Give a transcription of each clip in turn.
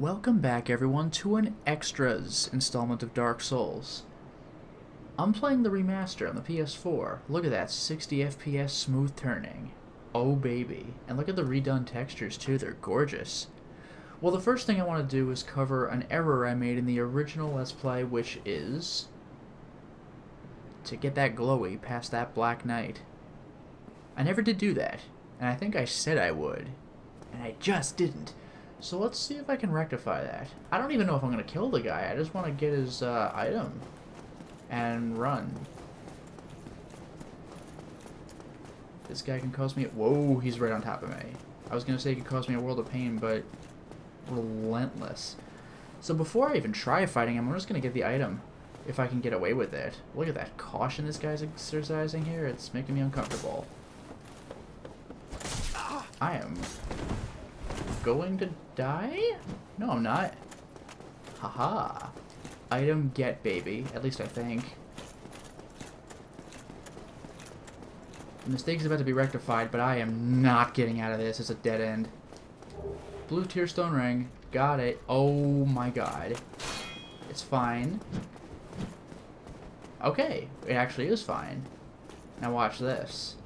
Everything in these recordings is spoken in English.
Welcome back everyone to an Extras installment of Dark Souls. I'm playing the remaster on the PS4. Look at that, 60 FPS smooth turning. Oh baby. And look at the redone textures too, they're gorgeous. Well, the first thing I want to do is cover an error I made in the original Let's Play, which is to get that glowy past that Black Knight. I never did do that, and I think I said I would, and I just didn't. So let's see if I can rectify that. I don't even know if I'm going to kill the guy. I just want to get his item and run. This guy can cause me... Whoa, he's right on top of me. I was going to say he could cause me a world of pain, but relentless. So before I even try fighting him, I'm just going to get the item if I can get away with it. Look at that caution this guy's exercising here. It's making me uncomfortable. I am going to die? No, I'm not. Haha. Item get, baby. At least I think. The mistake is about to be rectified, but I am not getting out of this. It's a dead end. Blue Tearstone Ring. Got it. Oh my god. It's fine. Okay. It actually is fine. Now watch this.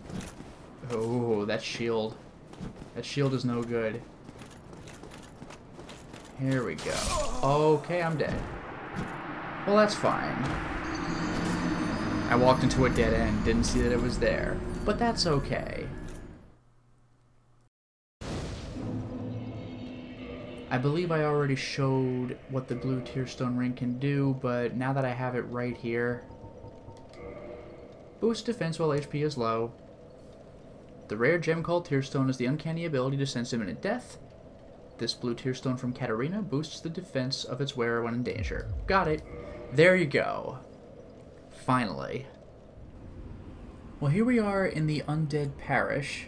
Oh, that shield. That shield is no good. Here we go. Okay, I'm dead. Well, that's fine. I walked into a dead end, didn't see that it was there. But that's okay. I believe I already showed what the blue Tearstone Ring can do, but now that I have it right here... Boost defense while HP is low. The rare gem called Tearstone has the uncanny ability to sense imminent death. This blue Tearstone from Katarina boosts the defense of its wearer when in danger. Got it. There you go. Finally. Well, here we are in the Undead Parish,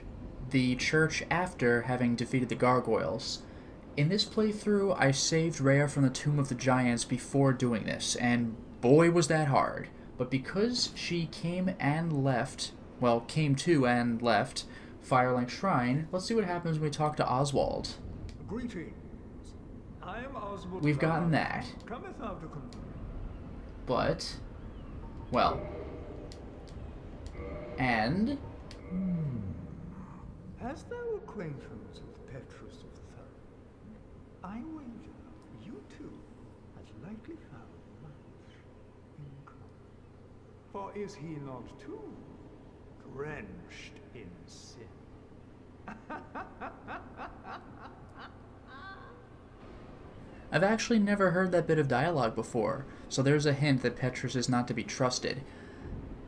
the church after having defeated the gargoyles. In this playthrough, I saved Rhea from the Tomb of the Giants before doing this, and boy was that hard. But because she came and left, well, came to and left Firelink Shrine, let's see what happens when we talk to Oswald. Greetings. I am Oswald. We've gotten that. But, well, and... Hast thou acquaintance with Petrus of the Third? I wager you too has likely found much in common. For is he not too drenched in sin? I've actually never heard that bit of dialogue before, so there's a hint that Petrus is not to be trusted.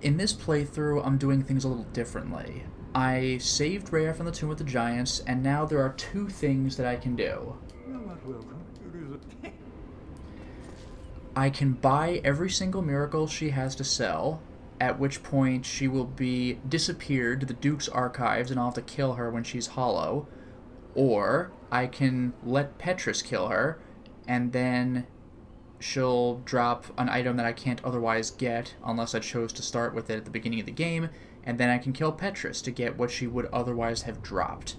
In this playthrough, I'm doing things a little differently. I saved Rhea from the Tomb of the Giants, and now there are two things that I can do. You're not welcome. It is I can buy every single miracle she has to sell, at which point she will be disappeared to the Duke's archives and I'll have to kill her when she's hollow, or I can let Petrus kill her, and then she'll drop an item that I can't otherwise get unless I chose to start with it at the beginning of the game, and then I can kill Petrus to get what she would otherwise have dropped.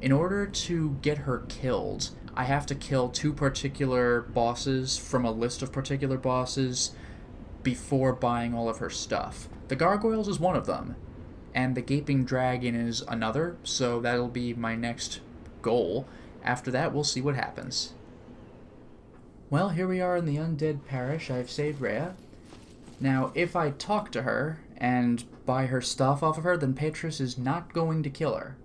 In order to get her killed, I have to kill two particular bosses from a list of particular bosses before buying all of her stuff. The gargoyles is one of them, and the gaping dragon is another, so that'll be my next goal. After that, we'll see what happens. Well, here we are in the Undead Parish. I've saved Rhea. Now, if I talk to her and buy her stuff off of her, then Petrus is not going to kill her.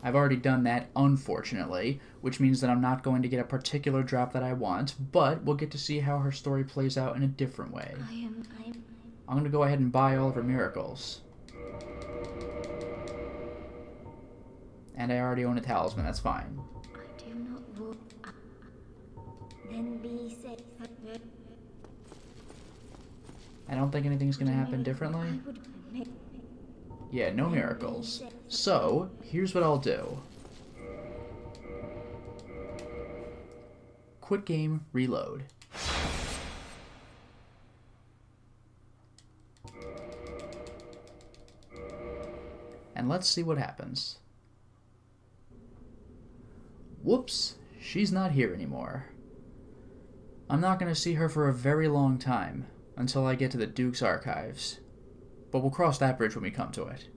I've already done that, unfortunately, which means that I'm not going to get a particular drop that I want, but we'll get to see how her story plays out in a different way. I'm going to go ahead and buy all of her miracles. And I already own a talisman, that's fine. I do not walk. Then be safe. I don't think anything's going to happen differently. Yeah, no miracles. So, here's what I'll do. Quit game, reload. And let's see what happens. Whoops, she's not here anymore. I'm not going to see her for a very long time, until I get to the Duke's archives. But we'll cross that bridge when we come to it.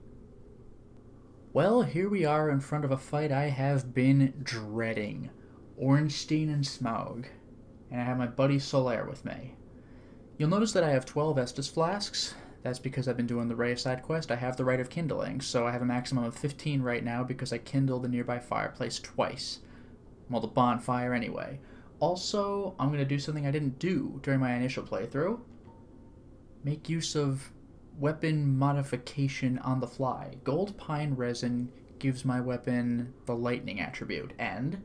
Well, here we are in front of a fight I have been dreading. Ornstein and Smaug. And I have my buddy Solaire with me. You'll notice that I have 12 Estus flasks. That's because I've been doing the Ray side quest. I have the right of kindling, so I have a maximum of 15 right now because I kindled the nearby fireplace twice. Well, the bonfire anyway. Also, I'm going to do something I didn't do during my initial playthrough. Make use of weapon modification on the fly. Gold pine resin gives my weapon the lightning attribute, and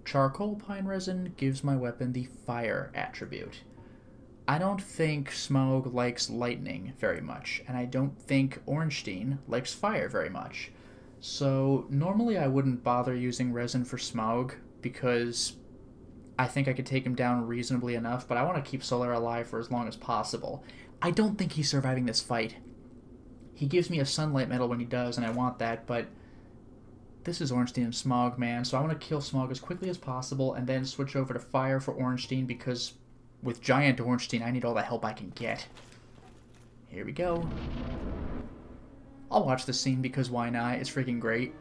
charcoal pine resin gives my weapon the fire attribute. I don't think Smaug likes lightning very much, and I don't think Ornstein likes fire very much. So normally I wouldn't bother using resin for Smaug because I think I could take him down reasonably enough, but I want to keep Solaire alive for as long as possible. I don't think he's surviving this fight. He gives me a sunlight medal when he does, and I want that, but this is Ornstein and Smaug, man, so I want to kill Smaug as quickly as possible and then switch over to fire for Ornstein because with Giant Ornstein, I need all the help I can get. Here we go. I'll watch this scene because why not? It's freaking great.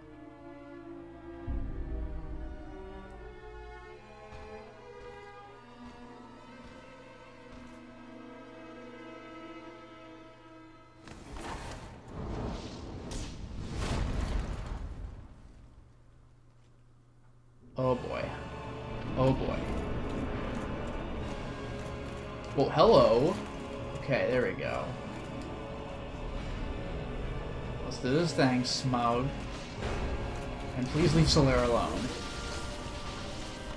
Oh boy. Oh boy. Well, hello. Okay, there we go. Let's do this thing, Smaug. And please leave Solaire alone.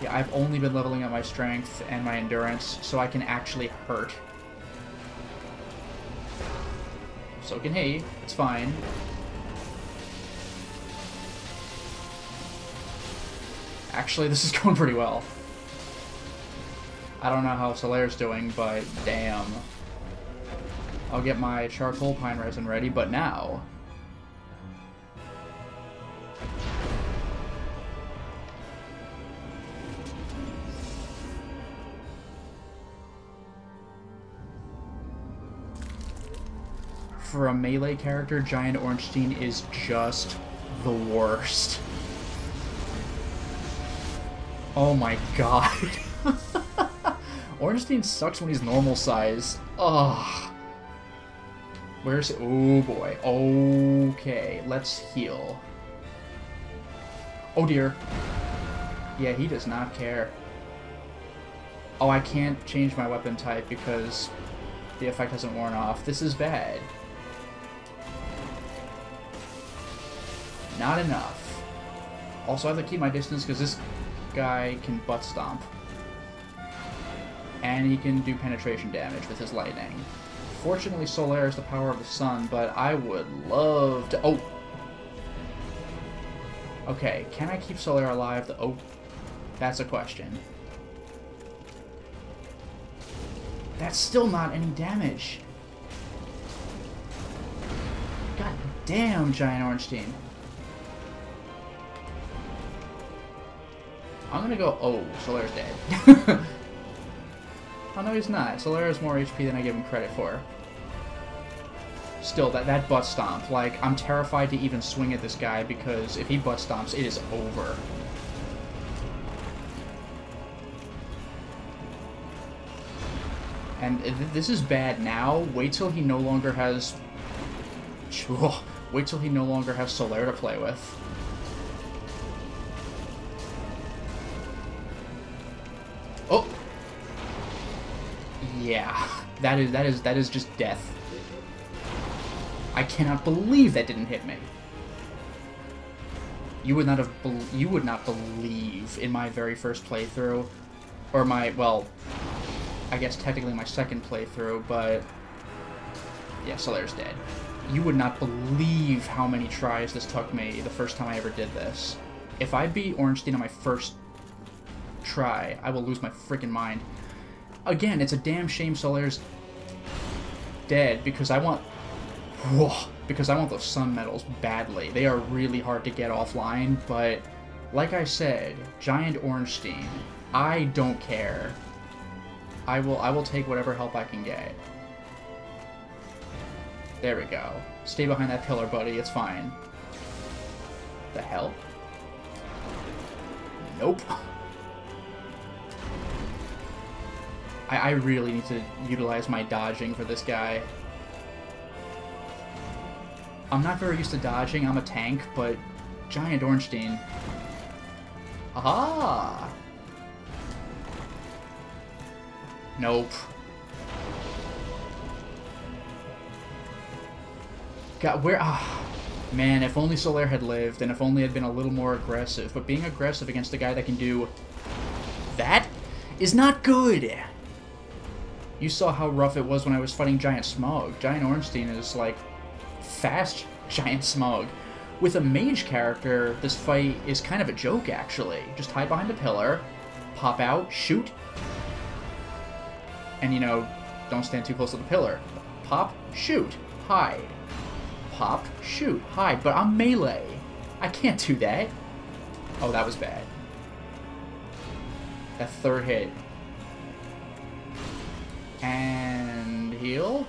Yeah, I've only been leveling up my strength and my endurance so I can actually hurt. So can he. It's fine. Actually, this is going pretty well. I don't know how Solaire's doing, but damn. I'll get my charcoal pine resin ready, but now... For a melee character, Giant Ornstein is just the worst. Oh my god. Ornstein sucks when he's normal size. Ugh. Where's it? Oh boy. Okay, let's heal. Oh dear. Yeah, he does not care. Oh, I can't change my weapon type because the effect hasn't worn off. This is bad. Not enough. Also, I have to keep my distance because this guy can butt stomp. And he can do penetration damage with his lightning. Fortunately, Solaire is the power of the sun, but I would love to... Oh! Okay, can I keep Solaire alive? Oh, that's a question. That's still not any damage. God damn, Giant Ornstein. I'm gonna go... Oh, Solaire's dead. Oh, no, he's not. Solaire has more HP than I give him credit for. Still, that butt stomp. Like, I'm terrified to even swing at this guy because if he butt stomps, it is over. And this is bad now. Wait till he no longer has... Wait till he no longer has Solaire to play with. Oh! Yeah, that is just death. I cannot believe that didn't hit me. You would not believe in my very first playthrough, or my, well, I guess technically my second playthrough, but yeah, Solaire's dead. You would not believe how many tries this took me the first time I ever did this. If I beat Ornstein on my first try, I will lose my freaking mind. Again, it's a damn shame Solaire's dead because I want... Whoa, because I want those sun medals badly. They are really hard to get offline, but Like I said, Giant Ornstein, I don't care. I will take whatever help I can get. There we go. Stay behind that pillar, buddy. It's fine. The hell? Nope. I really need to utilize my dodging for this guy. I'm not very used to dodging. I'm a tank, but Giant Ornstein. Aha! Nope. God, where? Ah, man, if only Solaire had lived, and if only I'd been a little more aggressive. But being aggressive against a guy that can do that is not good. You saw how rough it was when I was fighting Giant Smog. Giant Ornstein is like fast Giant Smog. With a mage character, this fight is kind of a joke, actually. Just hide behind a pillar, pop out, shoot, and, you know, don't stand too close to the pillar. Pop, shoot, hide. Pop, shoot, hide. But I'm melee. I can't do that. Oh, that was bad. That third hit. And heal.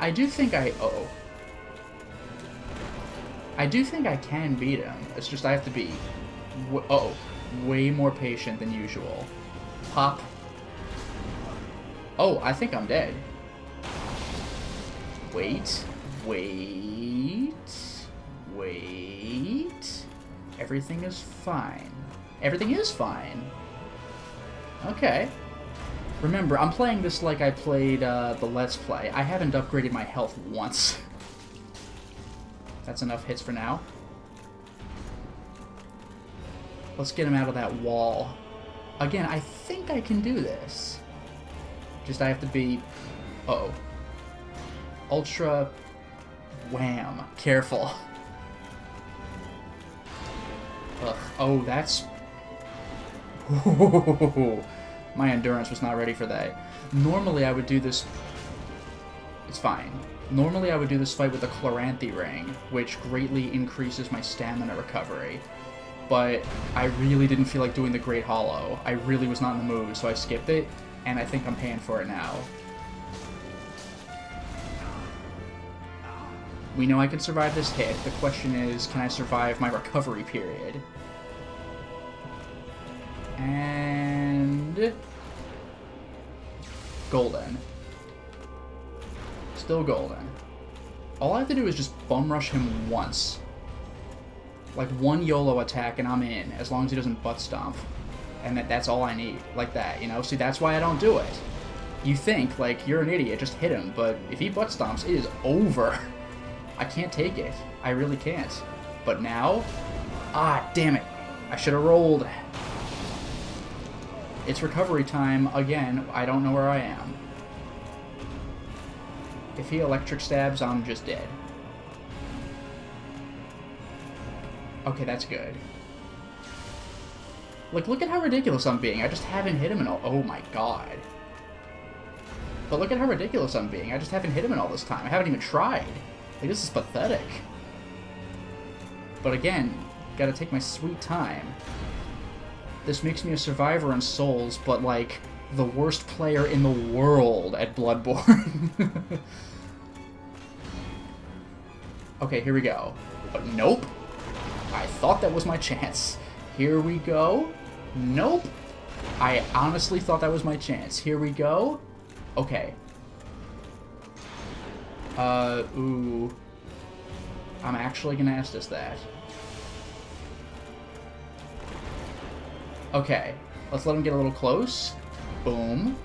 I do think I... Uh-oh. I do think I can beat him. It's just I have to be... Uh-oh. Way more patient than usual. Pop. Oh, I think I'm dead. Wait. Wait. Wait. Everything is fine. Everything is fine. Okay. Remember, I'm playing this like I played the Let's Play. I haven't upgraded my health once. That's enough hits for now. Let's get him out of that wall. Again, I think I can do this. Just I have to be... Uh-oh. Ultra... Wham. Careful. Ugh. Oh, that's... My endurance was not ready for that. Normally I would do this... It's fine. Normally I would do this fight with a Chloranthy Ring, which greatly increases my stamina recovery. But I really didn't feel like doing the Great Hollow. I really was not in the mood, so I skipped it, and I think I'm paying for it now. We know I can survive this hit. The question is, can I survive my recovery period? And... golden. Still golden. All I have to do is just bum rush him once. Like one YOLO attack and I'm in, as long as he doesn't butt stomp. And that's all I need. Like that, you know? See, that's why I don't do it. You think, like, you're an idiot, just hit him, but if he butt stomps, it is over. I can't take it. I really can't. But now... Ah, damn it. I should have rolled. It's recovery time again. I don't know where I am. If he electric stabs, I'm just dead. Okay, that's good. Look at how ridiculous I'm being. I just haven't hit him in all... Oh my god. But look at how ridiculous I'm being. I just haven't hit him in all this time. I haven't even tried. Like, this is pathetic. But again, gotta take my sweet time. This makes me a survivor in Souls, but, like, the worst player in the world at Bloodborne. Okay, here we go. But nope. I thought that was my chance. Here we go. Nope. I honestly thought that was my chance. Here we go. Okay. Ooh. I'm actually gonna ask this that. Okay. Let's let him get a little close. Boom.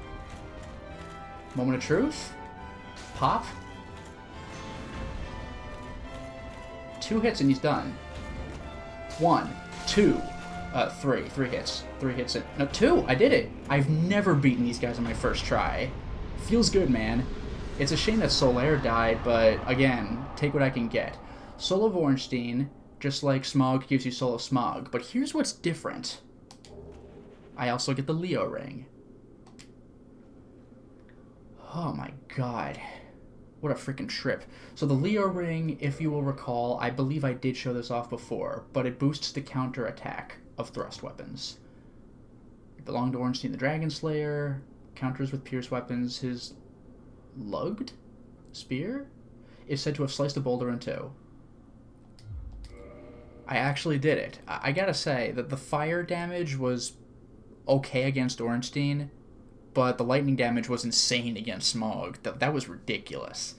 Moment of truth. Pop. 2 hits and he's done. 1, 2, 3. 3 hits. 3 hits. No, 2! I did it! I've never beaten these guys on my first try. Feels good, man. It's a shame that Solaire died, but again, take what I can get. Soul of Ornstein, just like Smog, gives you Soul of Smog. But here's what's different. I also get the Leo ring. Oh my god. What a freaking trip. So the Leo ring, if you will recall, I believe I did show this off before, but it boosts the counter attack of thrust weapons. It belonged to Ornstein the Dragon Slayer, counters with pierce weapons. His lugged spear is said to have sliced a boulder in two. I actually did it. I gotta say that the fire damage was okay against Ornstein, but the lightning damage was insane against Smaug. That was ridiculous.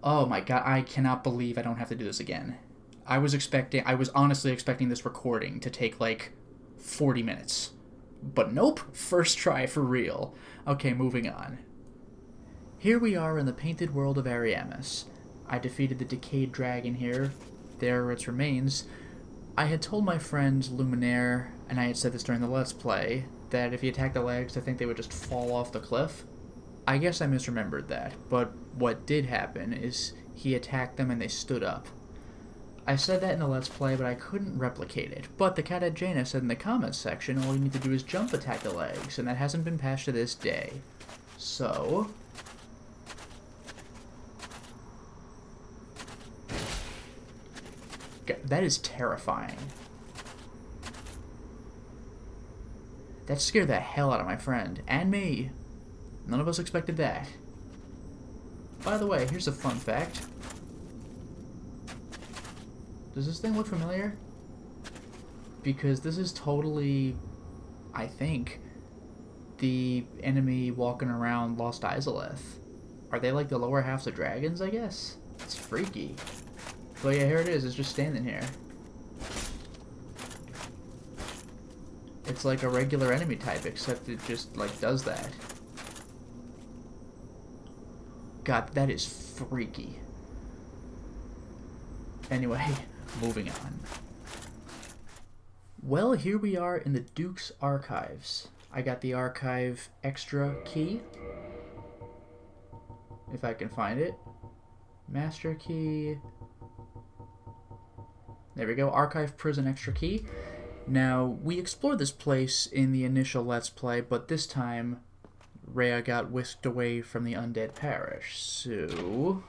Oh my god, I cannot believe I don't have to do this again. I was honestly expecting this recording to take like 40 minutes. But nope, first try for real. Okay, moving on. Here we are in the painted world of Ariamis. I defeated the decayed dragon here. There are its remains. I had told my friend Luminaire, and I had said this during the Let's Play, that if he attacked the legs, I think they would just fall off the cliff. I guess I misremembered that, but what did happen is he attacked them and they stood up. I said that in the Let's Play, but I couldn't replicate it. But the Cat Jaina said in the comments section, all you need to do is jump attack the legs, and that hasn't been patched to this day. So... that is terrifying. That scared the hell out of my friend. And me. None of us expected that. By the way, here's a fun fact. Does this thing look familiar? Because this is totally, I think, the enemy walking around Lost Izalith. Are they like the lower halves of dragons, I guess? It's freaky. But yeah, here it is. It's just standing here. It's like a regular enemy type, except it just, like, does that. God, that is freaky. Anyway, moving on. Well, here we are in the Duke's Archives. I got the Archive Extra key. If I can find it. Master key. There we go, Archive Prison Extra key. Now, we explored this place in the initial Let's Play, but this time, Rhea got whisked away from the Undead Parish, so...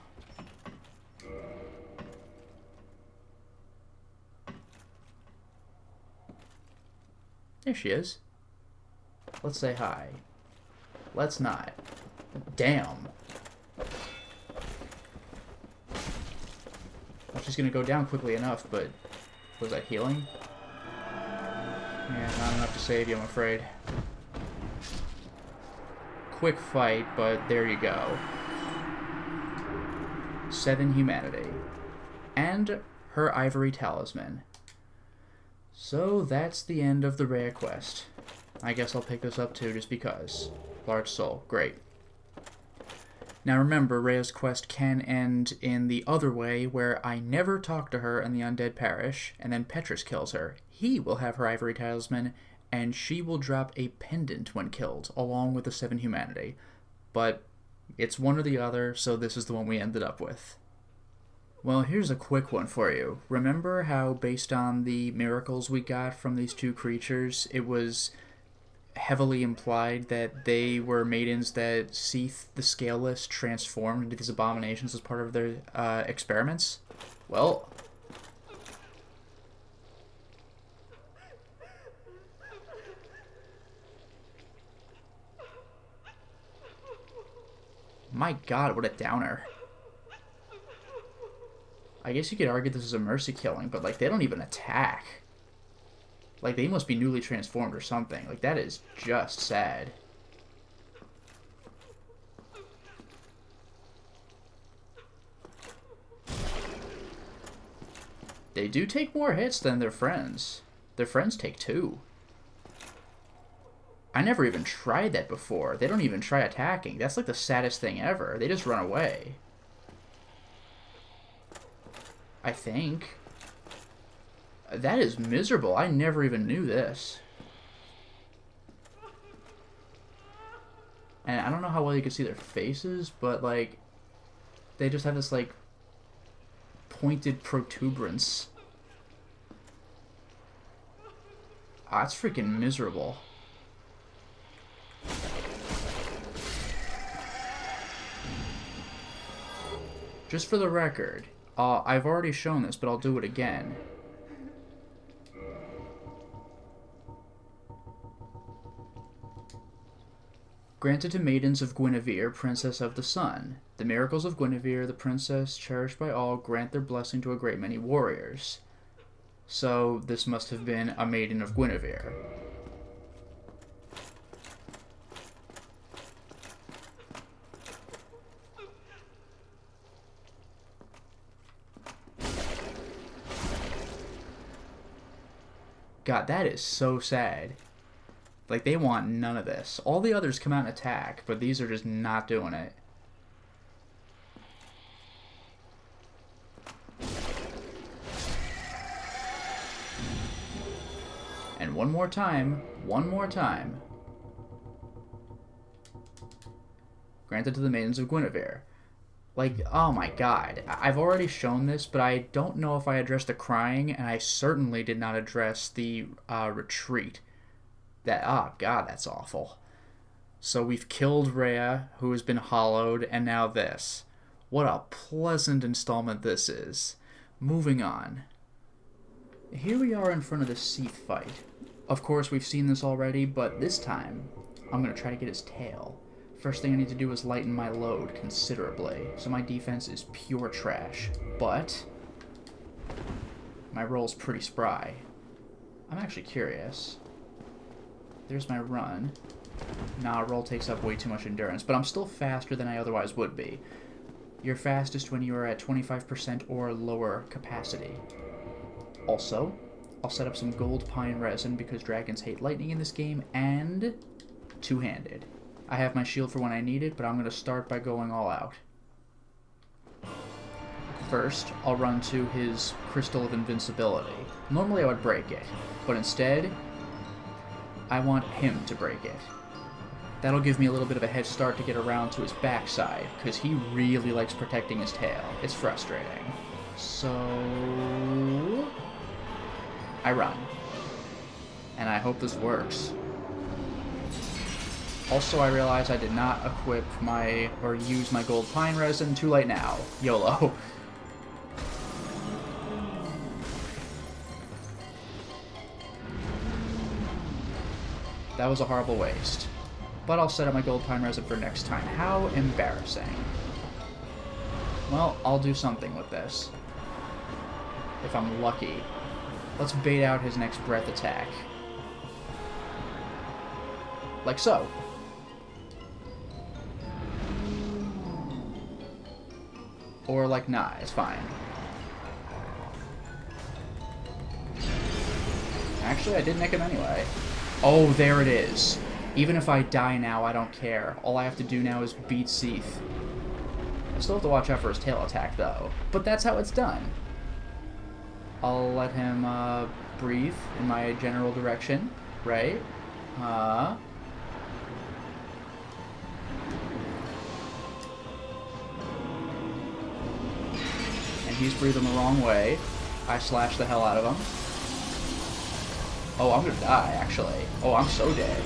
there she is. Let's say hi. Let's not. Damn. She's gonna go down quickly enough, but... was that healing? Yeah, not enough to save you, I'm afraid. Quick fight, but there you go. 7 humanity. And her ivory talisman. So that's the end of the Rhea quest. I guess I'll pick this up too, just because. Large soul, great. Now remember, Rhea's quest can end in the other way, where I never talk to her in the Undead Parish, and then Petrus kills her. He will have her ivory talisman, and she will drop a pendant when killed, along with the 7 humanity. But it's one or the other, so this is the one we ended up with. Well, here's a quick one for you. Remember how, based on the miracles we got from these 2 creatures, it was heavily implied that they were maidens that Seath the Scaleless transformed into these abominations as part of their experiments? Well, my god, what a downer. I guess you could argue this is a mercy killing, but like, they don't even attack. Like, they must be newly transformed or something. Like, that is just sad. They do take more hits than their friends. Their friends take 2. I never even tried that before. They don't even try attacking. That's like the saddest thing ever. They just run away. I think. That is miserable. I never even knew this. And I don't know how well you can see their faces, but like, they just have this like pointed protuberance. Ah, it's freaking miserable. Just for the record, I've already shown this, but I'll do it again. Granted to maidens of Guinevere, princess of the sun. The miracles of Guinevere, the princess cherished by all, grant their blessing to a great many warriors. So, this must have been a maiden of Guinevere. God, that is so sad. Like, they want none of this. All the others come out and attack, but these are just not doing it. And one more time. Granted to the maidens of Guinevere. Like, oh my god. I've already shown this, but I don't know if I addressed the crying, and I certainly did not address the retreat. Oh god, that's awful. So we've killed Rhea, who has been hollowed, and now this. What a pleasant installment this is. Moving on. Here we are in front of the Seath fight. Of course, we've seen this already, but this time, I'm going to try to get his tail. First thing I need to do is lighten my load considerably, so my defense is pure trash. But my roll's pretty spry. I'm actually curious. There's my run. Nah, roll takes up way too much endurance, but I'm still faster than I otherwise would be. You're fastest when you are at 25% or lower capacity. Also, I'll set up some gold pine resin because dragons hate lightning in this game, and two-handed. I have my shield for when I need it, but I'm going to start by going all out. First, I'll run to his Crystal of Invincibility. Normally I would break it, but instead, I want him to break it. That'll give me a little bit of a head start to get around to his backside, because he really likes protecting his tail. It's frustrating. So I run. And I hope this works. Also, I realize I did not equip or use my gold pine resin. Too late now. YOLO. That was a horrible waste. But I'll set up my gold pine resin for next time. How embarrassing. Well, I'll do something with this. If I'm lucky. Let's bait out his next breath attack. Like so. Or like nah, it's fine. Actually, I did nick him anyway. Oh, there it is. Even if I die now, I don't care. All I have to do now is beat Seath. I still have to watch out for his tail attack, though. But that's how it's done. I'll let him breathe in my general direction, right? And he's breathing the wrong way. I slash the hell out of him. Oh, I'm gonna die, actually. Oh, I'm so dead.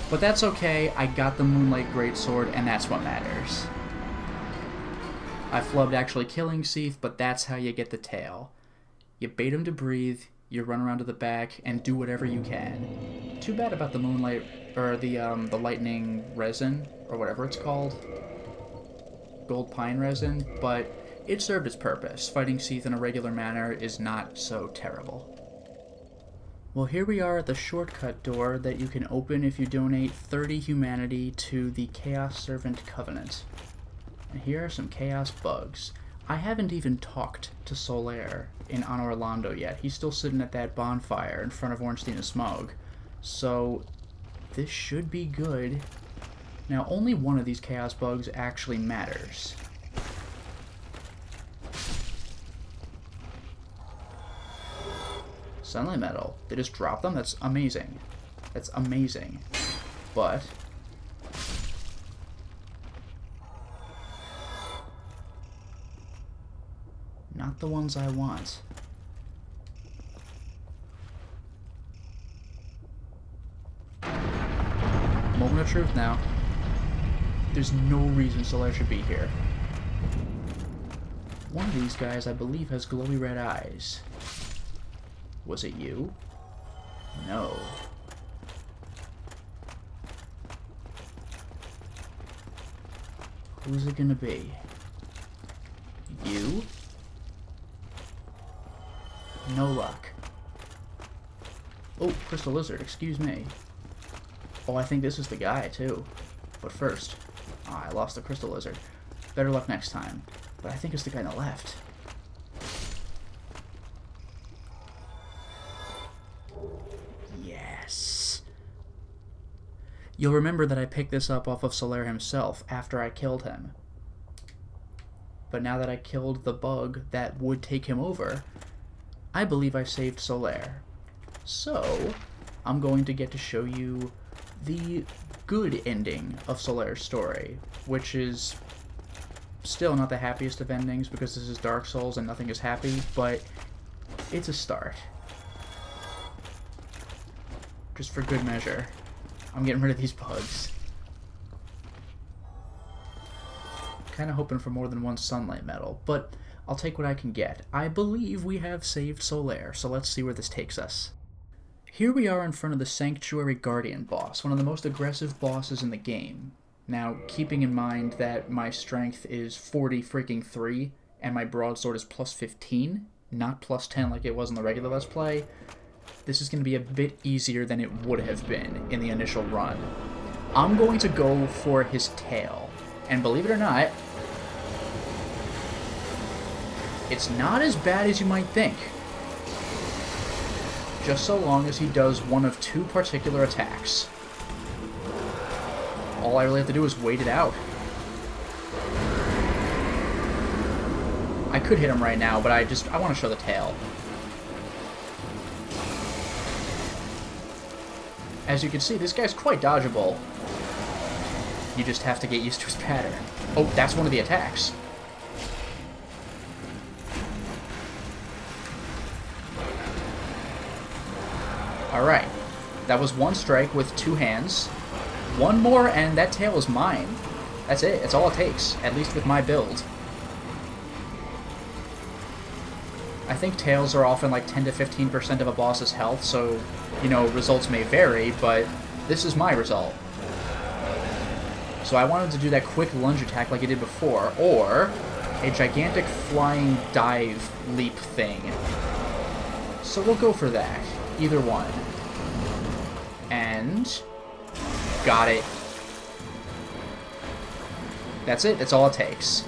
But that's okay. I got the Moonlight Greatsword, and that's what matters. I flubbed actually killing Seath, but that's how you get the tail. You bait him to breathe, you run around to the back, and do whatever you can. Too bad about the Moonlight, or the Lightning Resin, or whatever it's called. Gold Pine Resin, but it served its purpose. Fighting Seath in a regular manner is not so terrible. Well, here we are at the shortcut door that you can open if you donate 30 humanity to the Chaos Servant Covenant. And here are some Chaos bugs. I haven't even talked to Solaire in Anno Orlando yet. He's still sitting at that bonfire in front of Ornstein of Smoke. So, this should be good. Now, only one of these Chaos bugs actually matters. Sunlight Metal. They just drop them? That's amazing. That's amazing. But not the ones I want. Moment of truth now. There's no reason Solaire should be here. One of these guys, I believe, has glowy red eyes. Was it you? No. Who's it gonna be? You? No luck. Oh, Crystal Lizard, excuse me. Oh, I think this is the guy, too. But first... Oh, I lost the Crystal Lizard. Better luck next time. But I think it's the guy on the left. Yes! You'll remember that I picked this up off of Solaire himself after I killed him. But now that I killed the bug that would take him over, I believe I saved Solaire. So, I'm going to get to show you the good ending of Solaire's story, which is still not the happiest of endings because this is Dark Souls and nothing is happy, but it's a start. Just for good measure. I'm getting rid of these bugs. Kinda hoping for more than one sunlight medal, but I'll take what I can get. I believe we have saved Solaire, so let's see where this takes us. Here we are in front of the Sanctuary Guardian boss, one of the most aggressive bosses in the game. Now, keeping in mind that my strength is 40 freaking 3, and my broadsword is plus 15, not plus 10 like it was in the regular Let's Play, this is going to be a bit easier than it would have been in the initial run. I'm going to go for his tail, and believe it or not, it's not as bad as you might think. Just so long as he does one of two particular attacks. All I really have to do is wait it out. I could hit him right now, but I want to show the tail. As you can see, this guy's quite dodgeable. You just have to get used to his pattern. Oh, that's one of the attacks. Alright, that was one strike with two hands. One more and that tail is mine. That's it, it's all it takes, at least with my build. I think tails are often like 10 to 15% of a boss's health, so, you know, results may vary, but this is my result. So I wanted to do that quick lunge attack like I did before, or a gigantic flying dive leap thing. So we'll go for that. Either one. And... got it. That's it. That's all it takes.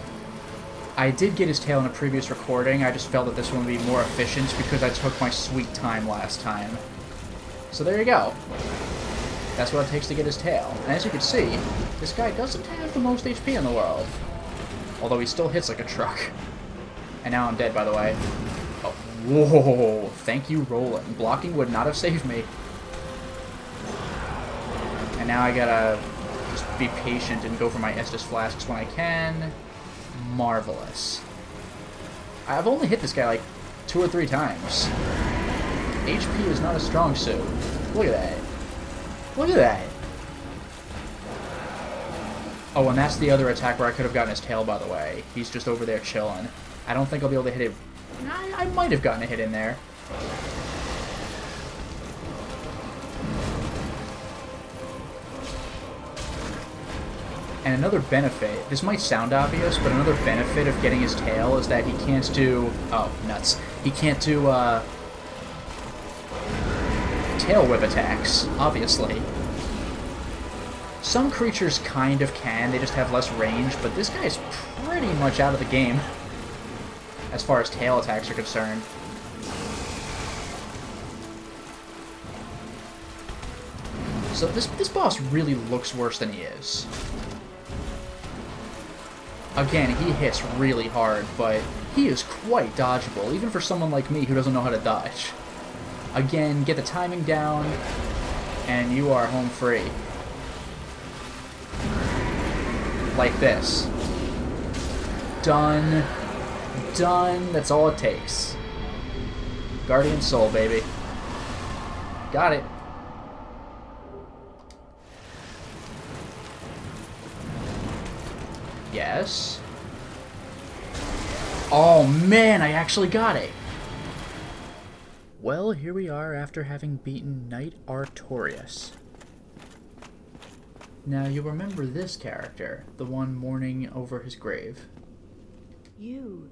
I did get his tail in a previous recording. I just felt that this one would be more efficient because I took my sweet time last time. So there you go. That's what it takes to get his tail. And as you can see, this guy doesn't have the most HP in the world. Although he still hits like a truck. And now I'm dead, by the way. Oh, whoa, thank you, rolling. Blocking would not have saved me. And now I gotta just be patient and go for my Estus Flasks when I can. Marvelous. I've only hit this guy like 2 or 3 times. HP is not a strong suit. Look at that. Look at that. Oh, and that's the other attack where I could have gotten his tail, by the way. He's just over there chilling. I don't think I'll be able to hit it. I might have gotten a hit in there. And another benefit, this might sound obvious, but another benefit of getting his tail is that he can't do... oh, nuts. He can't do, tail whip attacks, obviously. Some creatures kind of can, they just have less range, but this guy's pretty much out of the game as far as tail attacks are concerned. So this boss really looks worse than he is. Again, he hits really hard, but he is quite dodgeable, even for someone like me who doesn't know how to dodge. Again, get the timing down, and you are home free. Like this. Done. Done. That's all it takes. Guardian Soul, baby. Got it. Yes. Oh man, I actually got it! Well, here we are after having beaten Knight Artorias. Now, you'll remember this character, the one mourning over his grave. You.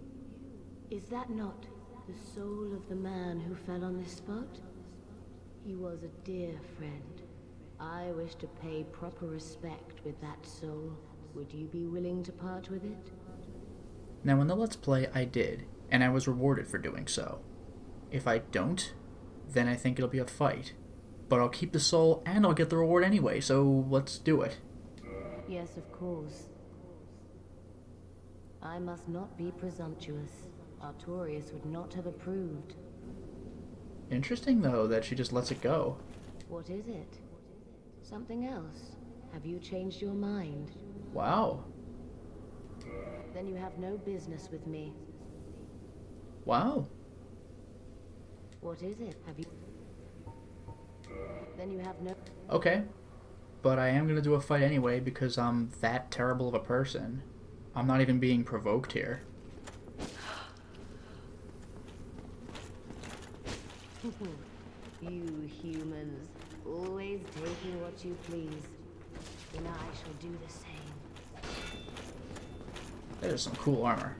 Is that not the soul of the man who fell on this spot? He was a dear friend. I wish to pay proper respect with that soul. Would you be willing to part with it? Now, in the Let's Play, I did, and I was rewarded for doing so. If I don't, then I think it'll be a fight. But I'll keep the soul, and I'll get the reward anyway, so let's do it. Yes, of course. I must not be presumptuous. Artorias would not have approved. Interesting, though, that she just lets it go. What is it? Something else? Have you changed your mind? Wow. Then you have no business with me. Wow. What is it? Have you... Then you have no... Okay. But I am gonna do a fight anyway because I'm that terrible of a person. I'm not even being provoked here. You humans, always taking what you please. And I shall do the same. There's some cool armor.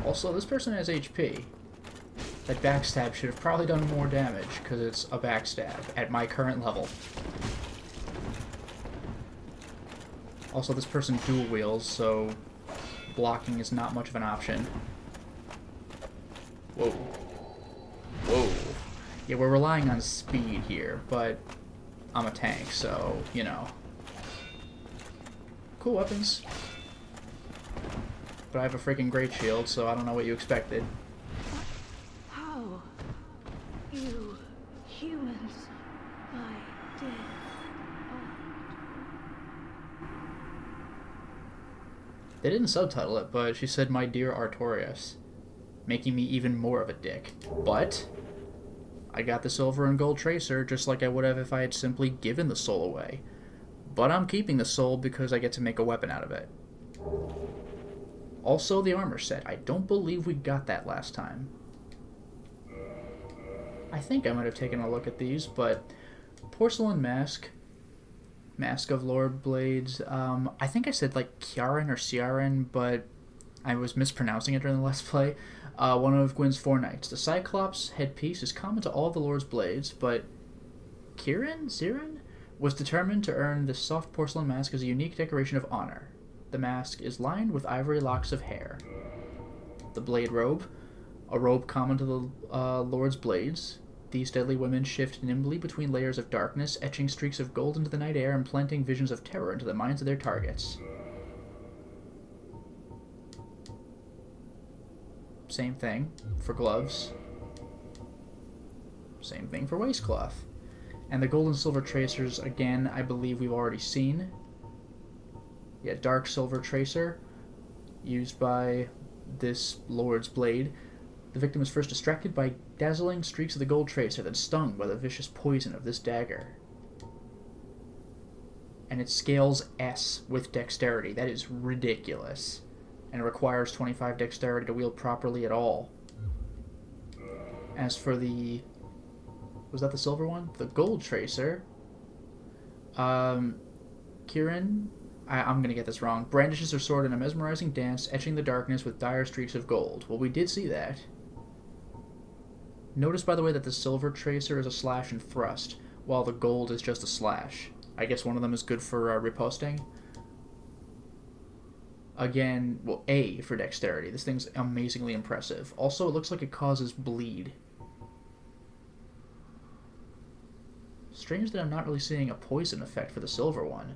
Also, this person has HP. That backstab should have probably done more damage, because it's a backstab at my current level. Also, this person dual wields, so blocking is not much of an option. Whoa. Whoa. Yeah, we're relying on speed here, but I'm a tank, so, you know. Cool weapons. But I have a freaking great shield, so I don't know what you expected. How? You humans, my dear. They didn't subtitle it, but she said, "My dear Artorias," making me even more of a dick. But I got the silver and gold tracer just like I would have if I had simply given the soul away. But I'm keeping the soul because I get to make a weapon out of it. Also, the armor set. I don't believe we got that last time. I think I might have taken a look at these, but porcelain mask, mask of Lord Blades. I think I said like Kiaran or Ciaran, but I was mispronouncing it during the Let's Play. One of Gwyn's 4 knights. The Cyclops headpiece is common to all the Lord's Blades, but Ciaran was determined to earn this soft porcelain mask as a unique decoration of honor. The mask is lined with ivory locks of hair. The blade robe, a robe common to the Lord's Blades. These deadly women shift nimbly between layers of darkness, etching streaks of gold into the night air and planting visions of terror into the minds of their targets. Same thing for gloves. Same thing for waistcloth. And the gold and silver tracers, again, I believe we've already seen. Yeah, dark silver tracer, used by this Lord's Blade. The victim is first distracted by dazzling streaks of the gold tracer, then stung by the vicious poison of this dagger. And it scales S with dexterity. That is ridiculous. And it requires 25 dexterity to wield properly at all. As for the... was that the silver one? The gold tracer. Kieran... I'm gonna get this wrong. Brandishes her sword in a mesmerizing dance, etching the darkness with dire streaks of gold. Well, we did see that. Notice, by the way, that the silver tracer is a slash and thrust, while the gold is just a slash. I guess one of them is good for riposting. Again, well, A for dexterity. This thing's amazingly impressive. Also, it looks like it causes bleed. Strange that I'm not really seeing a poison effect for the silver one.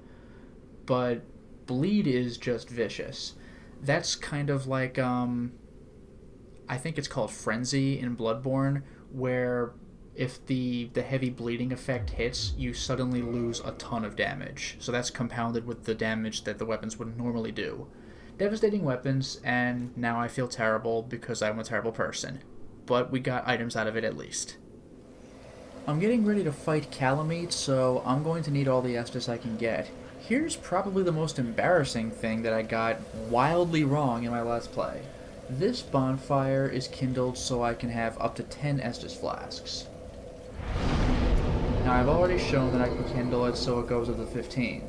But bleed is just vicious. That's kind of like, I think it's called Frenzy in Bloodborne, where if the heavy bleeding effect hits, you suddenly lose a ton of damage. So that's compounded with the damage that the weapons would normally do. Devastating weapons, and now I feel terrible because I'm a terrible person. But we got items out of it at least. I'm getting ready to fight Calamite, so I'm going to need all the Estus I can get. Here's probably the most embarrassing thing that I got wildly wrong in my Let's Play. This bonfire is kindled so I can have up to 10 Estus flasks. Now I've already shown that I can kindle it so it goes up to 15.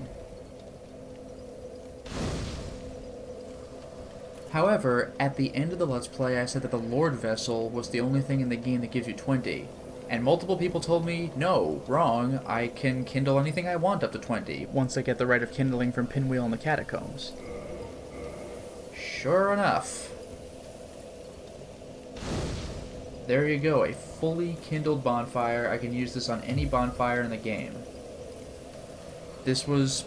However, at the end of the Let's Play I said that the Lord Vessel was the only thing in the game that gives you 20. And multiple people told me, no, wrong, I can kindle anything I want up to 20, once I get the right of kindling from Pinwheel in the Catacombs. Sure enough. There you go, a fully kindled bonfire. I can use this on any bonfire in the game. This was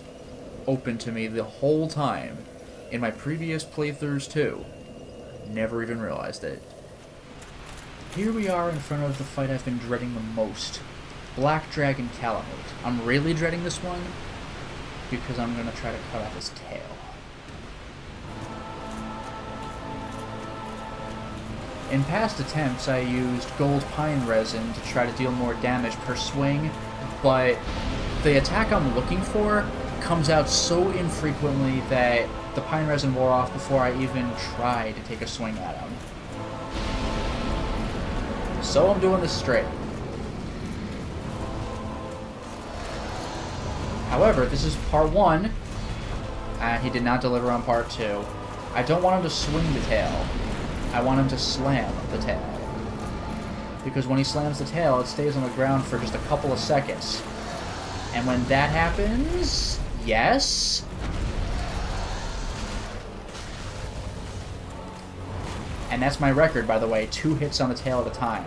open to me the whole time, in my previous playthroughs too. Never even realized it. Here we are in front of the fight I've been dreading the most. Black Dragon Calamite. I'm really dreading this one because I'm going to try to cut off his tail. In past attempts I used gold pine resin to try to deal more damage per swing, but the attack I'm looking for comes out so infrequently that the pine resin wore off before I even tried to take a swing at him. So I'm doing this straight. However, this is part 1, and he did not deliver on part 2. I don't want him to swing the tail. I want him to slam the tail. Because when he slams the tail, it stays on the ground for just a couple of seconds. And when that happens, yes. And that's my record, by the way, 2 hits on the tail at a time.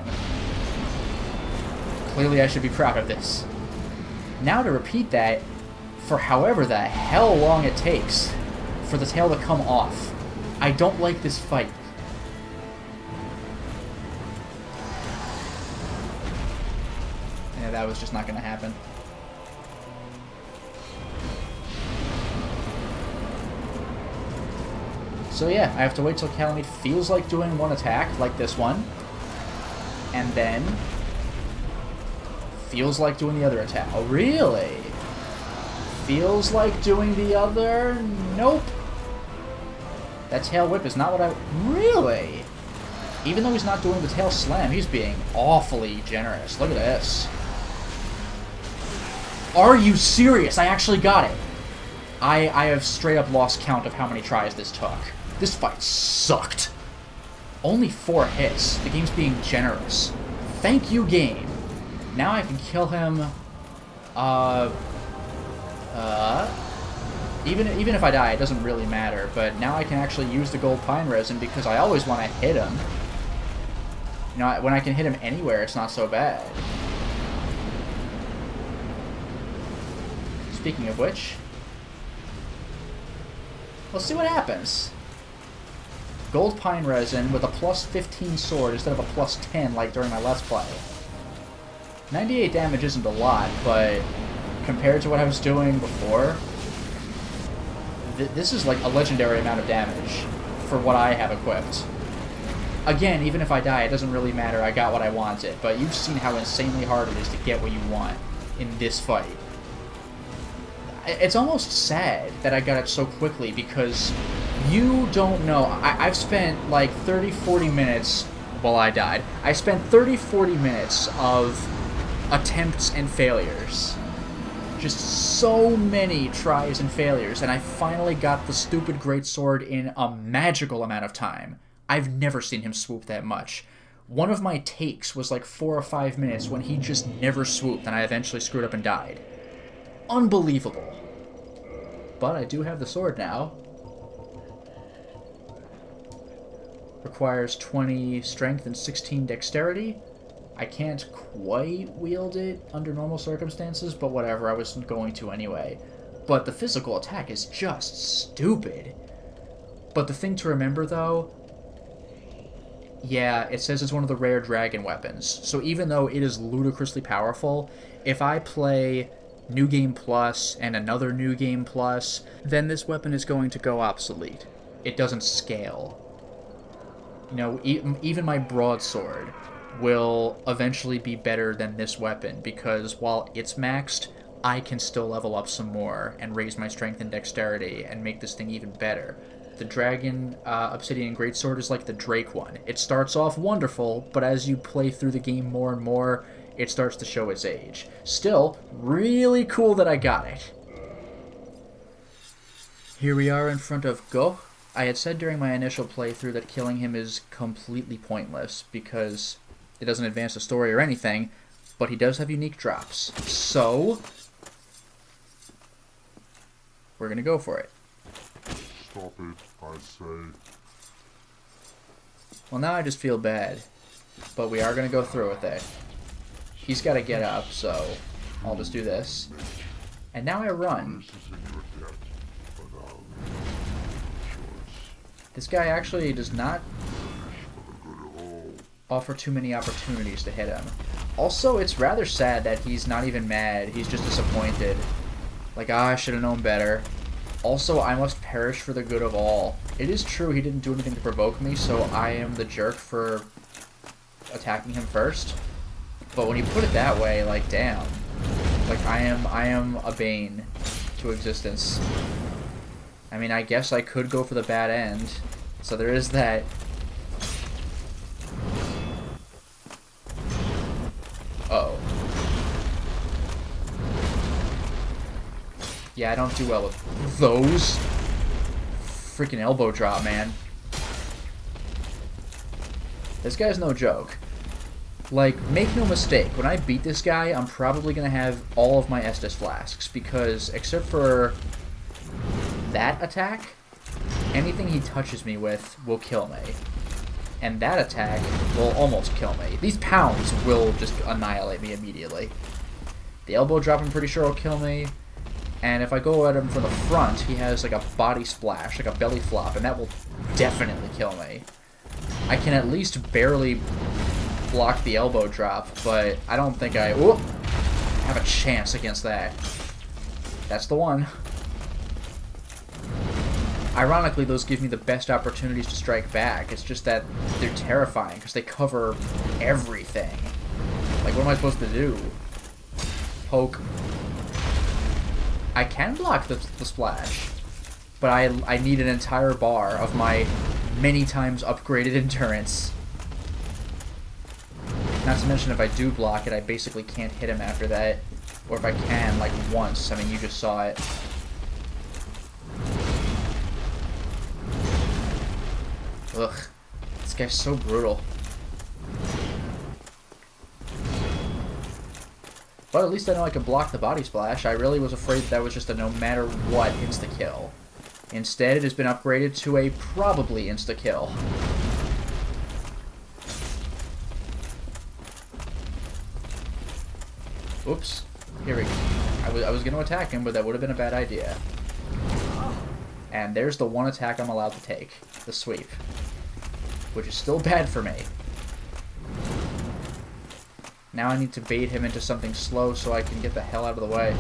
Clearly I should be proud of this. Now to repeat that for however the hell long it takes for the tail to come off. I don't like this fight. Yeah, that was just not going to happen. So yeah, I have to wait till Calamite feels like doing one attack, like this one, and then feels like doing the other attack. Oh, really? Feels like doing the other? Nope. That tail whip is not what I... Really? Even though he's not doing the tail slam, he's being awfully generous. Look at this. Are you serious? I actually got it. I have straight up lost count of how many tries this took. This fight sucked. Only 4 hits. The game's being generous. Thank you, game. Now I can kill him, even if I die, it doesn't really matter, but now I can actually use the gold pine resin because I always want to hit him. You know, when I can hit him anywhere, it's not so bad. Speaking of which, let's see what happens. Gold pine resin with a plus 15 sword instead of a plus 10 like during my Let's Play. 98 damage isn't a lot, but compared to what I was doing before, this is like a legendary amount of damage for what I have equipped. Again, even if I die, it doesn't really matter. I got what I wanted, but you've seen how insanely hard it is to get what you want in this fight. It's almost sad that I got it so quickly because you don't know. I've spent like 30-40 minutes while I died. I spent 30-40 minutes of attempts and failures. Just so many tries and failures, and I finally got the stupid greatsword in a magical amount of time. I've never seen him swoop that much. One of my takes was like 4 or 5 minutes when he just never swooped, and I eventually screwed up and died. Unbelievable. But I do have the sword now. Requires 20 strength and 16 dexterity. I can't quite wield it under normal circumstances, but whatever, I wasn't going to anyway. But the physical attack is just stupid. But the thing to remember, though, yeah, it says it's one of the rare dragon weapons. So even though it is ludicrously powerful, if I play New Game Plus and another New Game Plus, then this weapon is going to go obsolete. It doesn't scale. You know, even my broadsword will eventually be better than this weapon, because while it's maxed, I can still level up some more and raise my strength and dexterity and make this thing even better. The Dragon Obsidian Greatsword is like the Drake one. It starts off wonderful, but as you play through the game more and more, it starts to show its age. Still, really cool that I got it. Here we are in front of Go. I had said during my initial playthrough that killing him is completely pointless because it doesn't advance the story or anything, but he does have unique drops. So, we're going to go for it. Stop it, I say. Well, now I just feel bad, but we are going to go through with it. He's got to get up, so I'll just do this. And now I run. This guy actually does not offer too many opportunities to hit him. Also, it's rather sad that he's not even mad. He's just disappointed. Like, I should have known better. Also, I must perish for the good of all. It is true he didn't do anything to provoke me, so I am the jerk for attacking him first. But when you put it that way, like, damn. Like, I am a bane to existence. I mean, I guess I could go for the bad end. So there is that. Uh-oh. Yeah, I don't do well with those. Freaking elbow drop, man. This guy's no joke. Like, make no mistake, when I beat this guy, I'm probably going to have all of my Estus flasks, because except for that attack, anything he touches me with will kill me. And that attack will almost kill me. These pounds will just annihilate me immediately. The elbow drop, I'm pretty sure, will kill me. And if I go at him from the front, he has like a body splash, like a belly flop, and that will definitely kill me. I can at least barely block the elbow drop, but I don't think I have a chance against that. That's the one. Ironically, those give me the best opportunities to strike back. It's just that they're terrifying because they cover everything. Like, what am I supposed to do? Poke. I can block the splash, but I need an entire bar of my many times upgraded endurance. Not to mention, if I do block it, I basically can't hit him after that. Or if I can, like, once. I mean, you just saw it. Ugh. This guy's so brutal. But at least I know I can block the body splash. I really was afraid that was just a no matter what insta-kill. Instead, it has been upgraded to a probably insta-kill. Oops. Here we go. I was going to attack him, but that would have been a bad idea. And there's the one attack I'm allowed to take. The sweep. Which is still bad for me. Now I need to bait him into something slow so I can get the hell out of the way.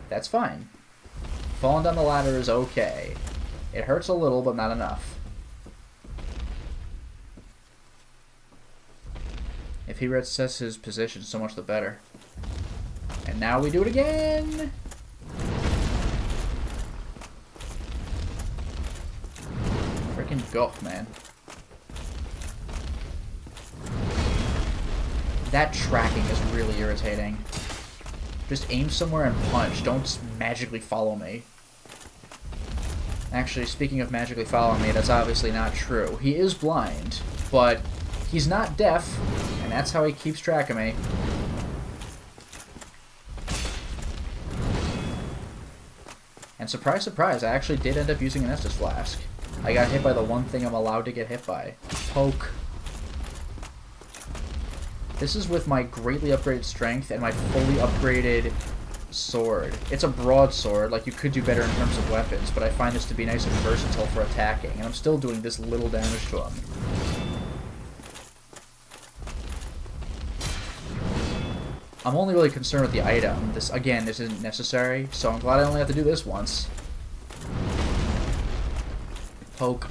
That's fine. Falling down the ladder is okay. It hurts a little, but not enough. If he resets his position, so much the better. And now we do it again! Freaking go, man. That tracking is really irritating. Just aim somewhere and punch. Don't magically follow me. Actually, speaking of magically following me, that's obviously not true. He is blind, but he's not deaf, and that's how he keeps track of me. And surprise, surprise, I actually did end up using an Estus Flask. I got hit by the one thing I'm allowed to get hit by. Poke. This is with my greatly upgraded strength and my fully upgraded sword. It's a broadsword, like you could do better in terms of weapons, but I find this to be nice and versatile for attacking, and I'm still doing this little damage to him. I'm only really concerned with the item. This, again, this isn't necessary, so I'm glad I only have to do this once. Poke.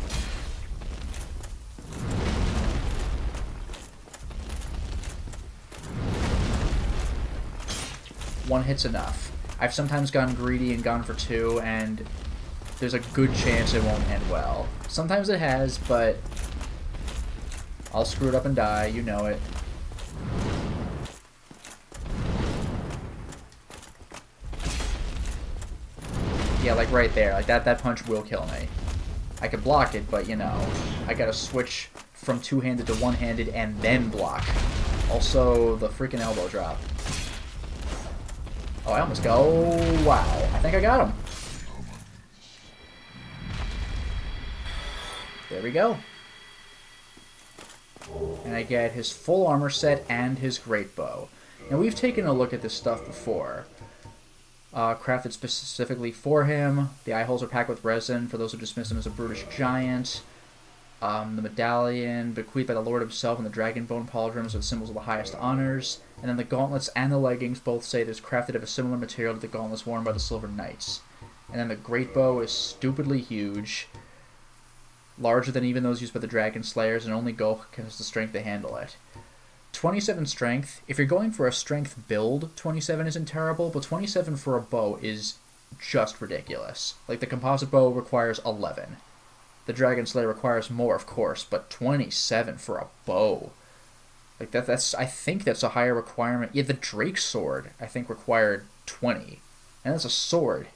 one hit's enough. I've sometimes gotten greedy and gone for 2, and there's a good chance it won't end well. Sometimes it has, but I'll screw it up and die, you know it. Yeah, like right there. Like that punch will kill me. I could block it, but you know, I gotta switch from two-handed to one-handed and then block. Also, the freaking elbow drop. Oh, I almost go. Oh, wow. I think I got him. There we go. And I get his full armor set and his great bow. Now, we've taken a look at this stuff before. Crafted specifically for him. The eye holes are packed with resin for those who dismiss him as a brutish giant. The medallion, bequeathed by the Lord himself, and the dragon bone pauldrons are the symbols of the highest honors. And then the gauntlets and the leggings both say it is crafted of a similar material to the gauntlets worn by the Silver Knights. And then the great bow is stupidly huge, larger than even those used by the Dragon Slayers, and only Gulk has the strength to handle it. 27 strength. If you're going for a strength build, 27 isn't terrible, but 27 for a bow is just ridiculous. Like, the composite bow requires 11. The Dragon Slayer requires more, of course, but 27 for a bow. Like, that's I think that's a higher requirement. Yeah, the Drake sword, I think, required 20. And that's a sword.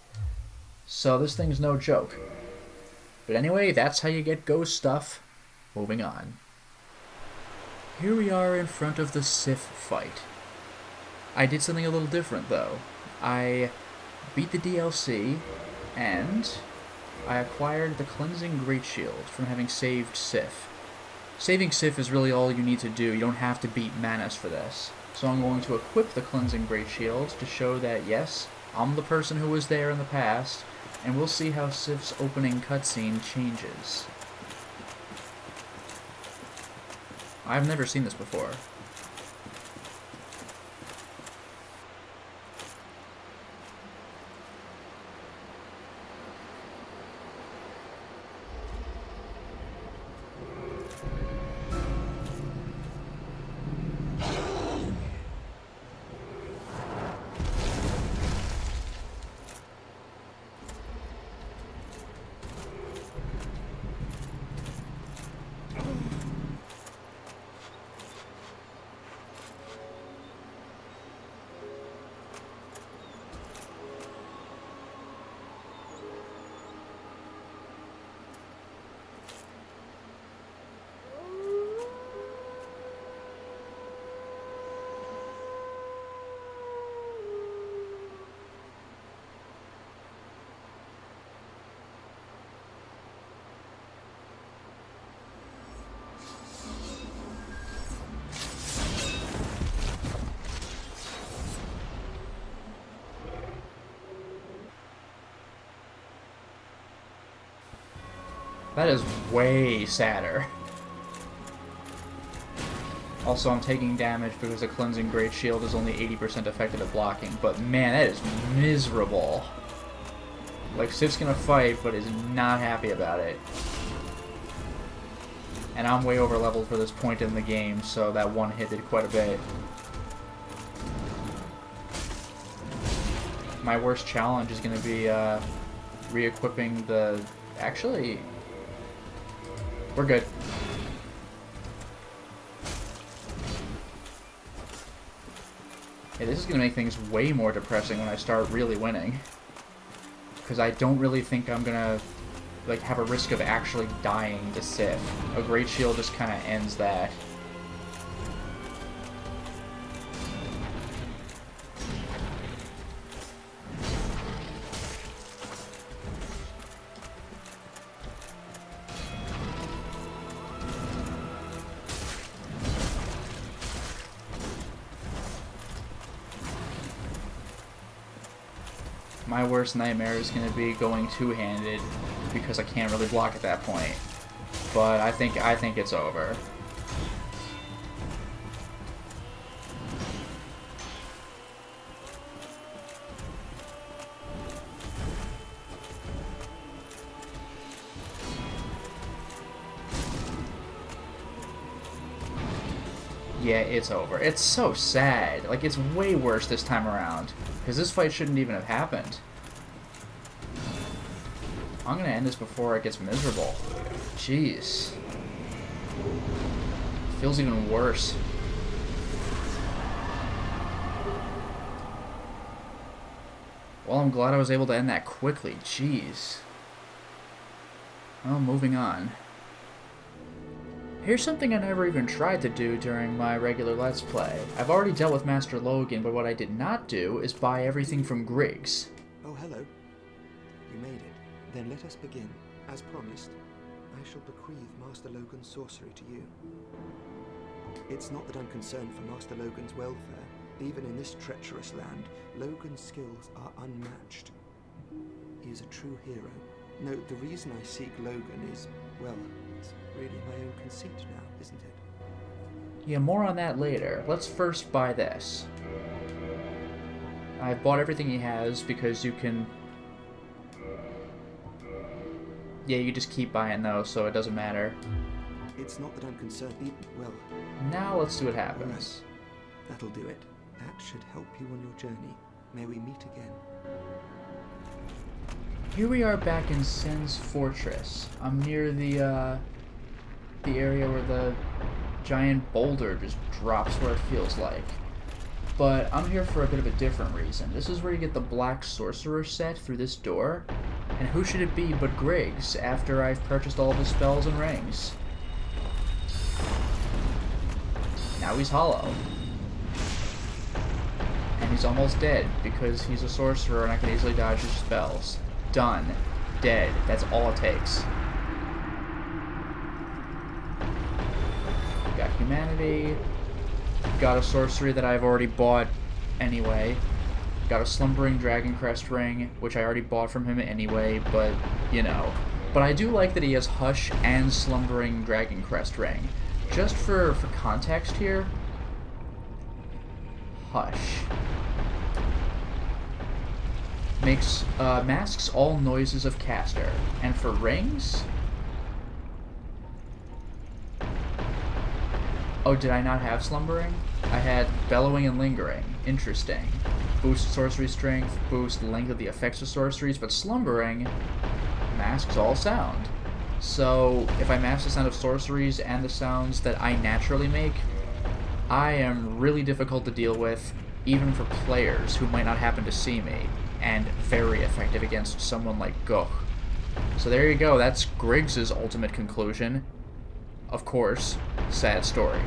So this thing's no joke. But anyway, that's how you get ghost stuff. Moving on. Here we are in front of the Sif fight. I did something a little different, though. I beat the DLC, and I acquired the Cleansing Great Shield from having saved Sif. Saving Sif is really all you need to do. You don't have to beat Manus for this. So I'm going to equip the Cleansing Great Shield to show that, yes, I'm the person who was there in the past, and we'll see how Sif's opening cutscene changes. I've never seen this before. That is way sadder. Also, I'm taking damage because the Cleansing Great Shield is only 80% effective at blocking, but man, that is miserable. Like, Sif's gonna fight, but is not happy about it. And I'm way over leveled for this point in the game, so that one hit did quite a bit. My worst challenge is gonna be re-equipping the... Actually... We're good. Yeah, this is going to make things way more depressing when I start really winning. Because I don't really think I'm going to like have a risk of actually dying to Sif. A Great Shield just kind of ends that. My worst nightmare is going to be going two-handed because I can't really block at that point. But I think it's over. Yeah, it's over. It's so sad. Like, it's way worse this time around. Because this fight shouldn't even have happened. I'm gonna end this before it gets miserable. Jeez. Feels even worse. Well, I'm glad I was able to end that quickly. Jeez. Well, moving on. Here's something I never even tried to do during my regular Let's Play. I've already dealt with Master Logan, but what I did not do is buy everything from Griggs. Oh, hello. You made it. Then let us begin. As promised, I shall bequeath Master Logan's sorcery to you. It's not that I'm concerned for Master Logan's welfare. Even in this treacherous land, Logan's skills are unmatched. He is a true hero. No, the reason I seek Logan is, well, it's really my own conceit now, isn't it? Yeah, more on that later. Let's first buy this. I've bought everything he has because you can... Yeah, you just keep buying those, so it doesn't matter. It's not that I'm concerned, well... Now let's see what happens. Right. That'll do it. That should help you on your journey. May we meet again. Here we are back in Sen's fortress. I'm near the area where the giant boulder just drops where it feels like. But I'm here for a bit of a different reason. This is where you get the Black Sorcerer set through this door. And who should it be but Griggs, after I've purchased all of his spells and rings. Now he's hollow. And he's almost dead, because he's a sorcerer and I can easily dodge his spells. Done. Dead. That's all it takes. Got humanity. Got a sorcery that I've already bought anyway. Got a slumbering dragon crest ring, which I already bought from him anyway, but, you know. But I do like that he has Hush and slumbering dragon crest ring. Just for context here, Hush makes masks all noises of caster, and for rings, oh, did I not have slumbering? I had bellowing and lingering. Interesting. Boost sorcery strength, boost length of the effects of sorceries, but slumbering masks all sound. So if I mask the sound of sorceries and the sounds that I naturally make, I am really difficult to deal with, even for players who might not happen to see me, and very effective against someone like Goch. So there you go, that's Griggs' ultimate conclusion. Of course, sad story.